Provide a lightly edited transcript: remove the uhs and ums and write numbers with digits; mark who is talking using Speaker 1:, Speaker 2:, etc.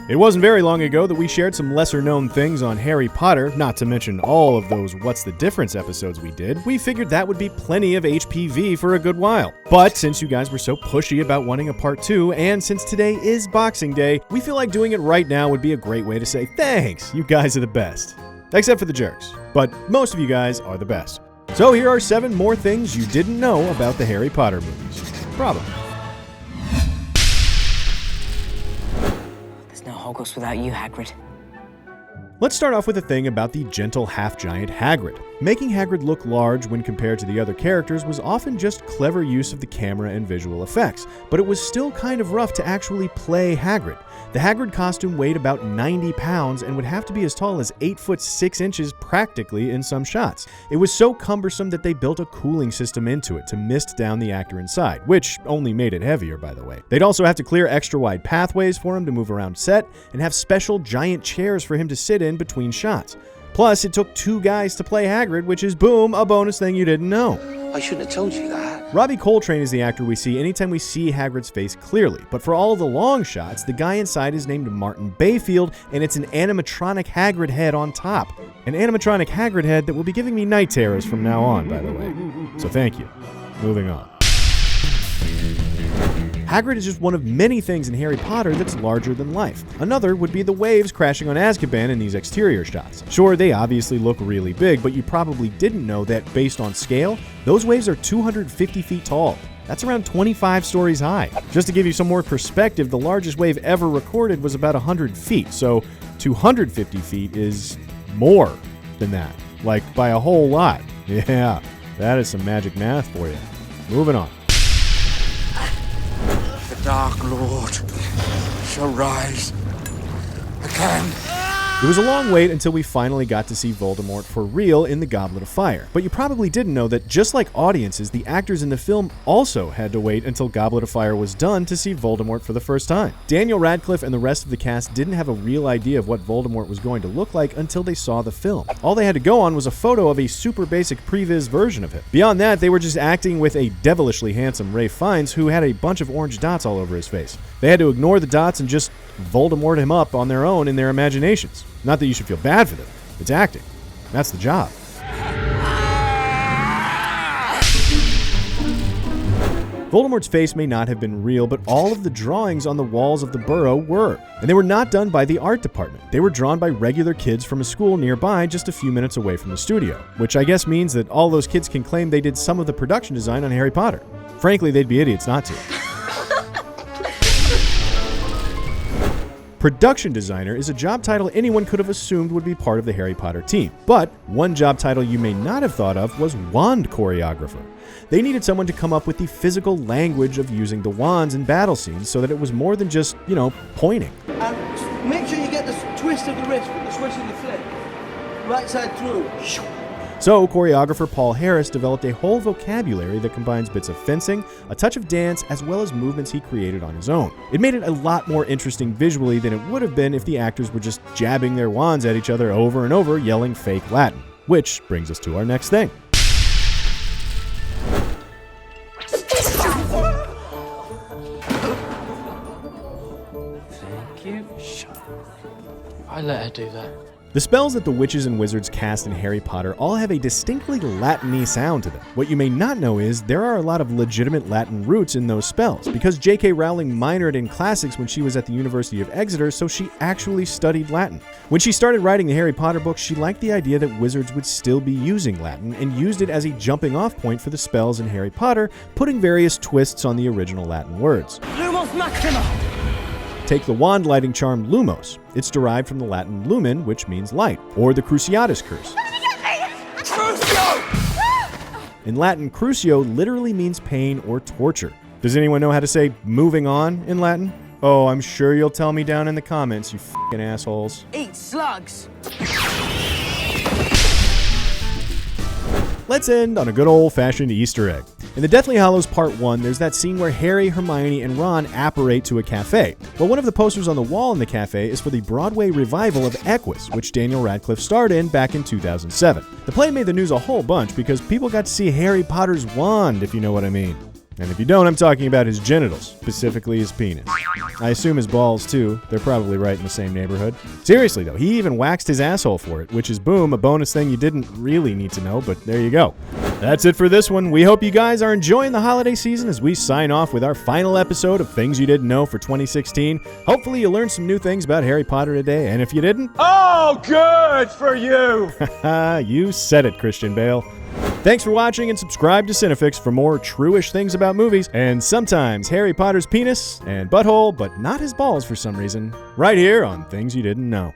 Speaker 1: It wasn't very long ago that we shared some lesser-known things on Harry Potter, not to mention all of those What's the Difference episodes we did. We figured that would be plenty of HPV for a good while. But since you guys were so pushy about wanting a part 2, and since today is Boxing Day, we feel like doing it right now would be a great way to say thanks, you guys are the best. Except for the jerks. But most of you guys are the best. So here are 7 more things you didn't know about the Harry Potter movies. Probably.
Speaker 2: No Hogwarts without you, Hagrid.
Speaker 1: Let's start off with a thing about the gentle half-giant Hagrid. Making Hagrid look large when compared to the other characters was often just clever use of the camera and visual effects, but it was still kind of rough to actually play Hagrid. The Hagrid costume weighed about 90 pounds and would have to be as tall as 8 foot 6 inches practically in some shots. It was so cumbersome that they built a cooling system into it to mist down the actor inside, which only made it heavier, by the way. They'd also have to clear extra wide pathways for him to move around set and have special giant chairs for him to sit in between shots. Plus, it took 2 guys to play Hagrid, which is, boom, a bonus thing you didn't know.
Speaker 3: I shouldn't have told you that.
Speaker 1: Robbie Coltrane is the actor we see anytime we see Hagrid's face clearly, but for all of the long shots, the guy inside is named Martin Bayfield, and it's an animatronic Hagrid head on top. An animatronic Hagrid head that will be giving me night terrors from now on, by the way. So thank you. Moving on. Hagrid is just one of many things in Harry Potter that's larger than life. Another would be the waves crashing on Azkaban in these exterior shots. Sure, they obviously look really big, but you probably didn't know that based on scale, those waves are 250 feet tall. That's around 25 stories high. Just to give you some more perspective, the largest wave ever recorded was about 100 feet, so 250 feet is more than that, like by a whole lot. Yeah, that is some magic math for you. Moving on.
Speaker 3: The Dark Lord shall rise again.
Speaker 1: It was a long wait until we finally got to see Voldemort for real in the Goblet of Fire. But you probably didn't know that just like audiences, the actors in the film also had to wait until Goblet of Fire was done to see Voldemort for the first time. Daniel Radcliffe and the rest of the cast didn't have a real idea of what Voldemort was going to look like until they saw the film. All they had to go on was a photo of a super basic previs version of him. Beyond that, they were just acting with a devilishly handsome Ralph Fiennes who had a bunch of orange dots all over his face. They had to ignore the dots and just Voldemort him up on their own in their imaginations. Not that you should feel bad for them. It's acting. That's the job. Voldemort's face may not have been real, but all of the drawings on the walls of the Burrow were. And they were not done by the art department. They were drawn by regular kids from a school nearby just a few minutes away from the studio. Which I guess means that all those kids can claim they did some of the production design on Harry Potter. Frankly, they'd be idiots not to. Production designer is a job title anyone could have assumed would be part of the Harry Potter team. But one job title you may not have thought of was wand choreographer. They needed someone to come up with the physical language of using the wands in battle scenes so that it was more than just, pointing.
Speaker 4: And make sure you get the twist of the wrist with the switch of the flip. Right side through.
Speaker 1: So, choreographer Paul Harris developed a whole vocabulary that combines bits of fencing, a touch of dance, as well as movements he created on his own. It made it a lot more interesting visually than it would have been if the actors were just jabbing their wands at each other over and over, yelling fake Latin. Which brings us to our next thing.
Speaker 5: Thank you. Shut up. I let her do that.
Speaker 1: The spells that the witches and wizards cast in Harry Potter all have a distinctly Latin-y sound to them. What you may not know is there are a lot of legitimate Latin roots in those spells, because J.K. Rowling minored in classics when she was at the University of Exeter, so she actually studied Latin. When she started writing the Harry Potter books, she liked the idea that wizards would still be using Latin, and used it as a jumping-off point for the spells in Harry Potter, putting various twists on the original Latin words.
Speaker 4: Lumos Maxima!
Speaker 1: Take the wand lighting charm Lumos. It's derived from the Latin lumen, which means light, or the Cruciatus curse.
Speaker 4: Crucio!
Speaker 1: In Latin, crucio literally means pain or torture. Does anyone know how to say moving on in Latin? Oh, I'm sure you'll tell me down in the comments, you f***ing assholes.
Speaker 4: Eat slugs!
Speaker 1: let's end on a good old-fashioned Easter egg. In the Deathly Hallows Part 1, there's that scene where Harry, Hermione, and Ron apparate to a cafe. Well, one of the posters on the wall in the cafe is for the Broadway revival of Equus, which Daniel Radcliffe starred in back in 2007. The play made the news a whole bunch because people got to see Harry Potter's wand, if you know what I mean. And if you don't, I'm talking about his genitals, specifically his penis. I assume his balls, too. They're probably right in the same neighborhood. Seriously, though, he even waxed his asshole for it, which is, boom, a bonus thing you didn't really need to know, but there you go. That's it for this one. We hope you guys are enjoying the holiday season as we sign off with our final episode of Things You Didn't Know for 2016. Hopefully you learned some new things about Harry Potter today, and if you didn't...
Speaker 3: Oh, good for you!
Speaker 1: You said it, Christian Bale. Thanks for watching and subscribe to CineFix for more true-ish things about movies and sometimes Harry Potter's penis and butthole, but not his balls for some reason, right here on Things You Didn't Know.